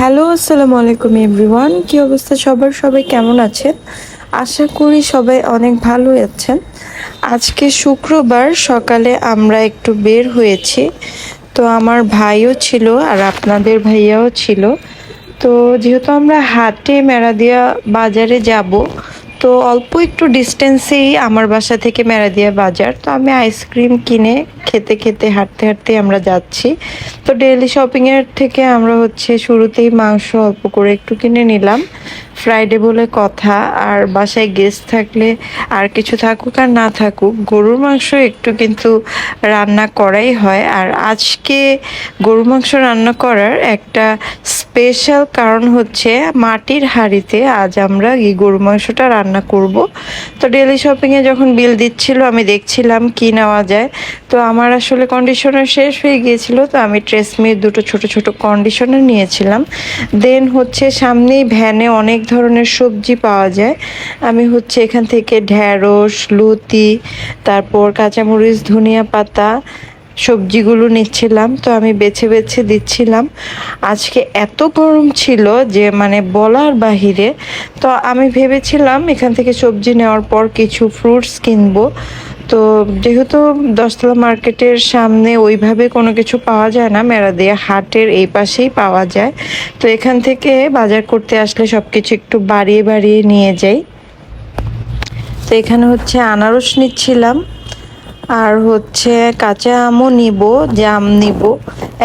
Hello, আসসালামু আলাইকুম everyone. কি অবস্থা সবার? সবাই কেমন আছেন? আশা করি সবাই অনেক ভালো আছেন। আজকে শুক্রবার সকালে আমরা একটু বের হয়েছি। তো আমার ভাইও ছিল আর আপনাদের ভাইয়াও ছিল। তো যেহেতু আমরা হাটে মেরাদিয়া বাজারে যাব, তো অল্প একটু ডিস্টেন্সেই আমার বাসা থেকে মেরাদিয়া বাজার। তো আমি আইসক্রিম কিনে খেতে খেতে হাঁটতে হাঁটতে আমরা যাচ্ছি। তো ডেইলি শপিংয়ের থেকে আমরা শুরুতেই মাংস অল্প করে একটু কিনে নিলাম। ফ্রাইডে বলে কথা, আর বাসায় গেস্ট থাকলে আর কিছু থাকুক আর না থাকুক, গরুর মাংস একটু কিন্তু রান্না করাই হয়। আর আজকে গরুর মাংস রান্না করার একটা স্পেশাল কারণ হচ্ছে, মাটির হাঁড়িতে আজ আমরা এই গরুর মাংসটা রান্না করব। তো ডেইলি শপিংয়ে যখন বিল দিচ্ছিল আমি দেখছিলাম কি নেওয়া যায়। তো আমার আসলে কন্ডিশনার শেষ হয়ে গিয়েছিল, তো আমি ট্রেসমির দুটো ছোট ছোট কন্ডিশনার নিয়েছিলাম। দেন সামনেই ভ্যানে অনেক ধরনের সবজি পাওয়া যায়। আমি এখান থেকে ঢ্যাঁড়স, লুতি, তারপর কাঁচামরিচ, ধনিয়া পাতা সবজিগুলো নিচ্ছিলাম। তো আমি বেছে বেছে দিচ্ছিলাম। আজকে এত গরম ছিল যে মানে বলার বাহিরে। তো আমি ভেবেছিলাম এখান থেকে সবজি নেওয়ার পর কিছু ফ্রুটস কিনবো। তো যেহেতু দশতলা মার্কেটের সামনে ওইভাবে কোনো কিছু পাওয়া যায় না, মেরাদিয়া হাটের এই পাশেই পাওয়া যায়। তো এখান থেকে বাজার করতে আসলে সব কিছু একটু বাড়িয়ে বাড়িয়ে নিয়ে যাই। তো এখানে আনারস নিচ্ছিলাম, আর কাঁচা আমও নিব, জাম নিব,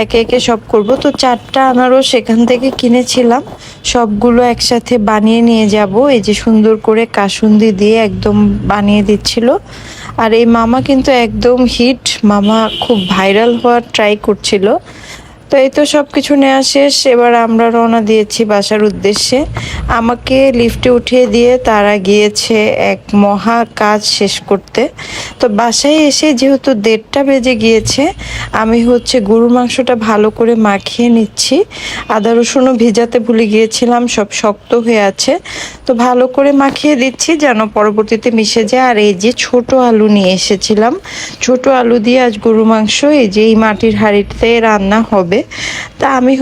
একে একে সব করব। তো 4টা আনারস এখান থেকে কিনেছিলাম, সবগুলো একসাথে বানিয়ে নিয়ে যাব। এই যে সুন্দর করে কাসুন্দি দিয়ে একদম বানিয়ে দিচ্ছিল। আর এই মামা কিন্তু একদম হিট, মামা খুব ভাইরাল হওয়ার ট্রাই করছিল। তো এই তো সব কিছু নেওয়া শেষ, এবার আমরা রওনা দিয়েছি বাসার উদ্দেশ্যে। আমাকে লিফটে উঠিয়ে দিয়ে তারা গিয়েছে এক মহা কাজ শেষ করতে। তো বাসায় এসে যেহেতু 1:30টা বেজে গিয়েছে, আমি গরুর মাংসটা ভালো করে মাখিয়ে নিচ্ছি। আদা রসুনও ভিজাতে ভুলে গিয়েছিলাম, সব শক্ত হয়ে আছে। তো ভালো করে মাখিয়ে দিচ্ছি যেন পরবর্তীতে মিশে যায়। আর এই যে ছোট আলু নিয়ে এসেছিলাম, ছোট আলু দিয়ে আজ গরুর মাংস এই যে এই মাটির হাঁড়িতে রান্না হবে। তা আমি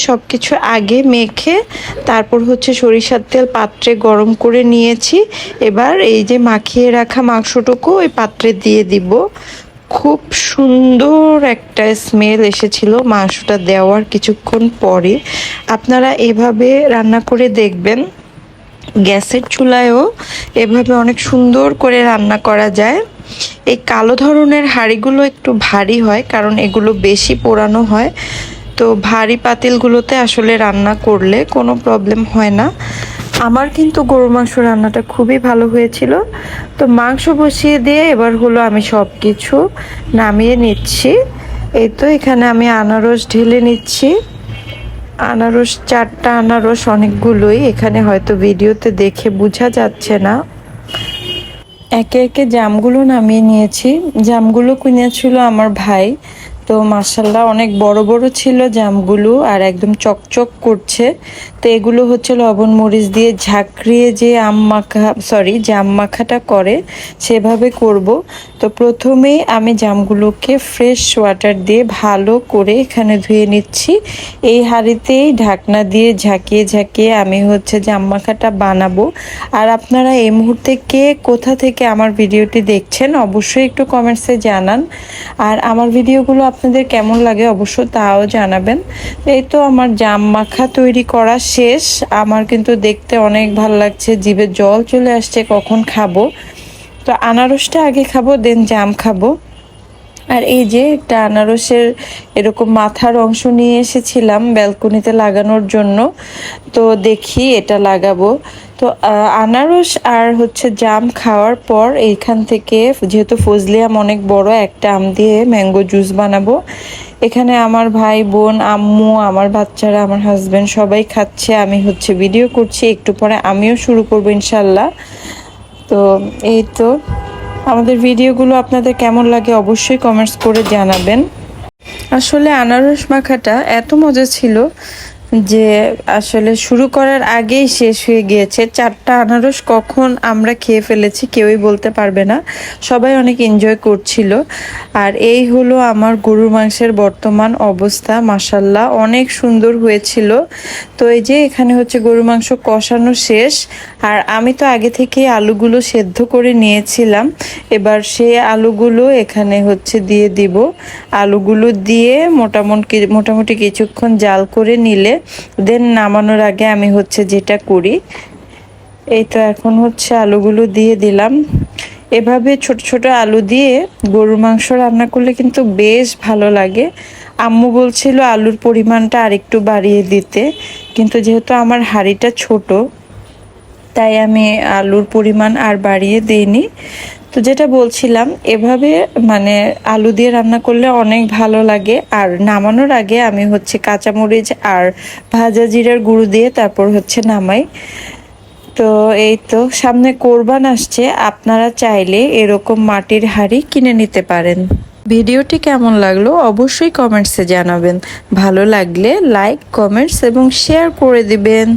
সব কিছু আগে মেখে তারপর সরিষার তেল পাত্রে গরম করে নিয়েছি। এবার এই যে মাখিয়ে রাখা মাংসটুকু ওই পাত্রে দিয়ে দিব। খুব সুন্দর একটা স্মেল এসেছিল মাংসটা দেওয়ার কিছুক্ষণ পরে। আপনারা এভাবে রান্না করে দেখবেন, গ্যাসের চুলায়ও এভাবে অনেক সুন্দর করে রান্না করা যায়। এই কালো ধরনের হাঁড়িগুলো একটু ভারী হয়, কারণ এগুলো বেশি পোড়ানো হয়। তো ভারী পাতিলগুলোতে আসলে রান্না করলে কোনো প্রবলেম হয় না। আমার কিন্তু গরুর মাংস রান্নাটা খুবই ভালো হয়েছিল। তো মাংস বসিয়ে দিয়ে এবার আমি সব কিছু নামিয়ে নিচ্ছি। এই তো এখানে আমি আনারস ঢেলে নিচ্ছি। আনারস 4টা আনারস অনেকগুলোই, এখানে হয়তো ভিডিওতে দেখে বোঝা যাচ্ছে না। একে একে জামগুলো নামিয়ে নিয়েছি। জামগুলো কিনেছিল আমার ভাই। তো মাশাল্লাহ অনেক বড় বড় ছিল জামগুলো, আর একদম চকচক করছে। তো এগুলো লবণ মরিচ দিয়ে ঝাঁকড়িয়ে যে জাম মাখাটা করে সেভাবে করব। তো প্রথমেই আমি জামগুলোকে ফ্রেশ ওয়াটার দিয়ে ভালো করে এখানে ধুয়ে নিচ্ছি। এই হাঁড়িতেই ঢাকনা দিয়ে ঝাঁকিয়ে ঝাঁকিয়ে আমি জাম মাখাটা বানাবো। আর আপনারা এই মুহূর্তে কে কোথা থেকে আমার ভিডিওটি দেখছেন অবশ্যই একটু কমেন্টসে জানান। আর আমার ভিডিওগুলো আপনাদের কেমন লাগে অবশ্যই তাও জানাবেন। এই তো আমার জাম মাখা তৈরি করা শেষ। আমার কিন্তু দেখতে অনেক ভালো লাগছে, জিভে জল চলে আসছে কখন খাবো। তো আনারসটা আগে খাবো, দেন জাম খাবো। আর এই যে একটা আনারসের এরকম মাথার অংশ নিয়ে এসেছিলাম ব্যালকনিতে লাগানোর জন্য। তো দেখি এটা লাগাবো। তো আনারস আর জাম খাওয়ার পর এইখান থেকে যেহেতু ফজলি আম অনেক বড়, একটা আম দিয়ে ম্যাঙ্গো জুস বানাবো। এখানে আমার ভাই বোন, আম্মু, আমার বাচ্চারা, আমার হাজবেন্ড সবাই খাচ্ছে। আমি ভিডিও করছি, একটু পরে আমিও শুরু করবো ইনশাল্লাহ। তো এই তো আমাদের ভিডিওগুলো আপনাদের কেমন লাগে অবশ্যই কমেন্টস করে জানাবেন। আসলে আনারস মাখাটা এত মজা ছিল যে আসলে শুরু করার আগেই শেষ হয়ে গিয়েছে। 4টা আনারস কখন আমরা খেয়ে ফেলেছি কেউই বলতে পারবে না। সবাই অনেক এনজয় করছিল। আর এই হলো আমার গরুর মাংসের বর্তমান অবস্থা। মাশাল্লাহ অনেক সুন্দর হয়েছিল। তো এই যে এখানে হচ্ছে গরুর মাংস কষানো শেষ। আর আমি তো আগে থেকেই আলুগুলো সেদ্ধ করে নিয়েছিলাম। এবার সেই আলুগুলো এখানে হচ্ছে দিয়ে দিব। আলুগুলো দিয়ে মোটামুটি কিছুক্ষণ জাল করে নিলে দেন নামানোর আগে আমি হচ্ছে যেটা করি, এই তো এখন হচ্ছে আলুগুলো দিয়ে দিলাম। এভাবে ছোট ছোট আলু দিয়ে গরুর মাংস রান্না করলে কিন্তু বেশ ভালো লাগে। আম্মু বলছিল আলুর পরিমাণটা আরেকটু বাড়িয়ে দিতে, কিন্তু যেহেতু আমার হাঁড়িটা ছোট তাই আমি আলুর পরিমাণ আর বাড়িয়ে দিইনি। তো যেটা বলছিলাম, এভাবে মানে আলু দিয়ে রান্না করলে অনেক ভালো লাগে। আর নামানোর আগে আমি হচ্ছে কাঁচামরিচ আর ভাজা জিরার গুঁড়ো দিয়ে তারপর হচ্ছে নামাই। তো এই তো সামনে কোরবান আসছে, আপনারা চাইলে এরকম মাটির হাঁড়ি কিনে নিতে পারেন। ভিডিওটি কেমন লাগলো অবশ্যই কমেন্টসে জানাবেন। ভালো লাগলে লাইক, কমেন্টস এবং শেয়ার করে দিবেন।